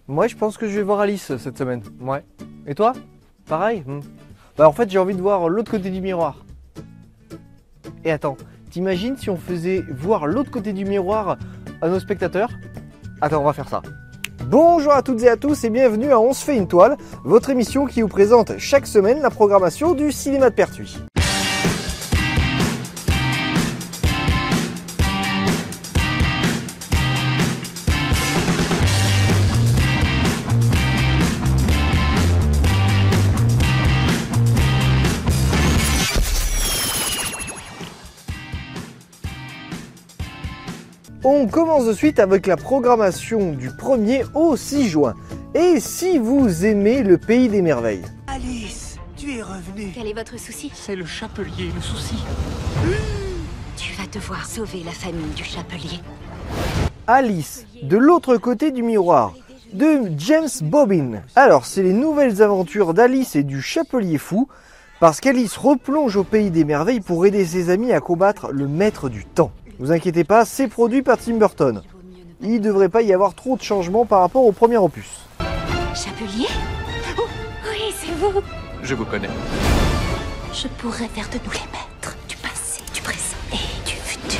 Moi, je pense que je vais voir Alice cette semaine. Ouais. Et toi? Pareil? Bah, en fait, j'ai envie de voir l'autre côté du miroir. Et attends, t'imagines si on faisait voir l'autre côté du miroir à nos spectateurs? Attends, on va faire ça. Bonjour à toutes et à tous et bienvenue à On se fait une toile, votre émission qui vous présente chaque semaine la programmation du cinéma de Pertuis. On commence de suite avec la programmation du 1er au 6 juin. Et si vous aimez le pays des merveilles? Alice, tu es revenue. Quel est votre souci? C'est le chapelier, le souci. Tu vas devoir sauver la famille du chapelier. Alice, de l'autre côté du miroir, de James Bobbin. Alors, c'est les nouvelles aventures d'Alice et du chapelier fou, parce qu'Alice replonge au pays des merveilles pour aider ses amis à combattre le maître du temps. Ne vous inquiétez pas, c'est produit par Tim Burton. Il ne devrait pas y avoir trop de changements par rapport au premier opus. Chapelier? Oh, oui, c'est vous. Je vous connais. Je pourrais faire de nous les maîtres du passé, du présent et du futur.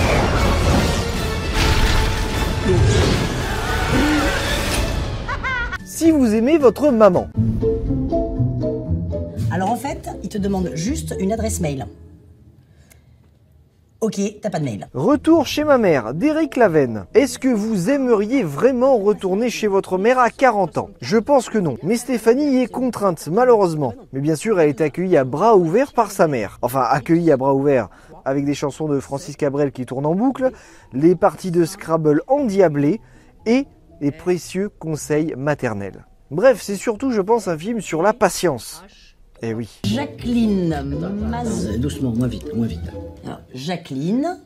Si vous aimez votre maman. Alors en fait, il te demande juste une adresse mail. Ok, t'as pas de mail. Retour chez ma mère, d'Éric Laven. Est-ce que vous aimeriez vraiment retourner chez votre mère à 40 ans? Je pense que non. Mais Stéphanie y est contrainte, malheureusement. Mais bien sûr, elle est accueillie à bras ouverts par sa mère. Enfin, accueillie à bras ouverts, avec des chansons de Francis Cabrel qui tournent en boucle, les parties de Scrabble endiablées et les précieux conseils maternels. Bref, c'est surtout, je pense, un film sur la patience. Eh oui. Jacqueline Doucement, moins vite. Alors, Jacqueline,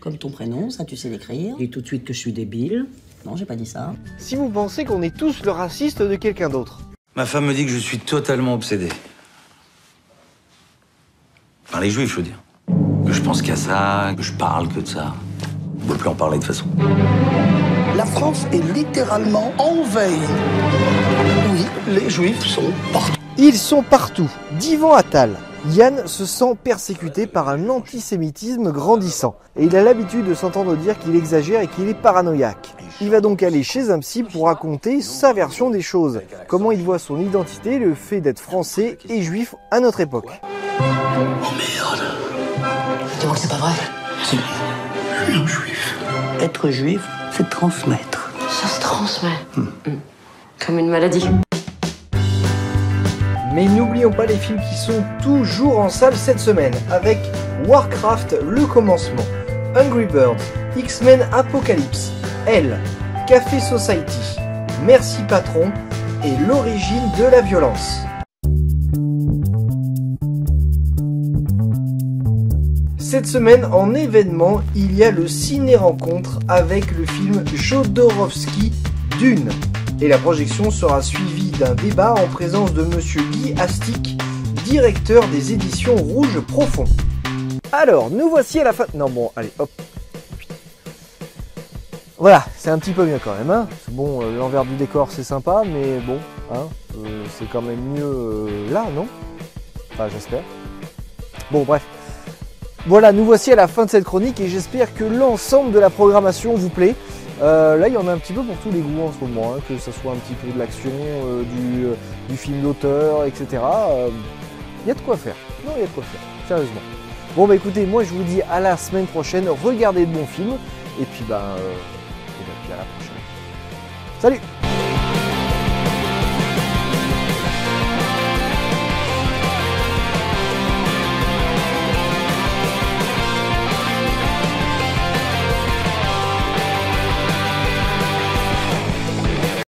comme ton prénom, ça tu sais l'écrire. Et tout de suite que je suis débile. Non, j'ai pas dit ça. Si vous pensez qu'on est tous le raciste de quelqu'un d'autre. Ma femme me dit que je suis totalement obsédé. Par les juifs, je veux dire. Que je pense qu'à ça, que je parle que de ça. On ne peut plus en parler de toute façon. La France est littéralement en veille. Oui, les Juifs sont partout. Ils sont partout. D'Ivan Attal. Yann se sent persécuté par un antisémitisme grandissant. Et il a l'habitude de s'entendre dire qu'il exagère et qu'il est paranoïaque. Il va donc aller chez un psy pour raconter sa version des choses. Comment il voit son identité, le fait d'être français et juif à notre époque. Oh merde. Dis-moi que c'est pas vrai. Si, je suis un juif. Être juif, c'est transmettre. Ça se transmet. Comme une maladie. Mais n'oublions pas les films qui sont toujours en salle cette semaine, avec Warcraft Le Commencement, Hungry Birds, X-Men Apocalypse, Elle, Café Society, Merci Patron et L'origine de la violence. Cette semaine, en événement, il y a le ciné-rencontre avec le film Jodorowsky Dune. Et la projection sera suivie d'un débat en présence de monsieur Guy Astic, directeur des éditions Rouge Profond. Alors, nous voici à la fin... Non bon, allez, hop. Voilà, c'est un petit peu mieux quand même. Hein. Bon, l'envers du décor c'est sympa, mais bon, hein, c'est quand même mieux là, non? Enfin, j'espère. Bon, bref. Voilà, nous voici à la fin de cette chronique et j'espère que l'ensemble de la programmation vous plaît. Là, il y en a un petit peu pour tous les goûts en ce moment, hein, que ce soit un petit peu de l'action, du film d'auteur, etc. Il y a de quoi faire. Non, il y a de quoi faire, sérieusement. Bon, bah écoutez, moi je vous dis à la semaine prochaine. Regardez de bons films et puis, puis à la prochaine. Salut!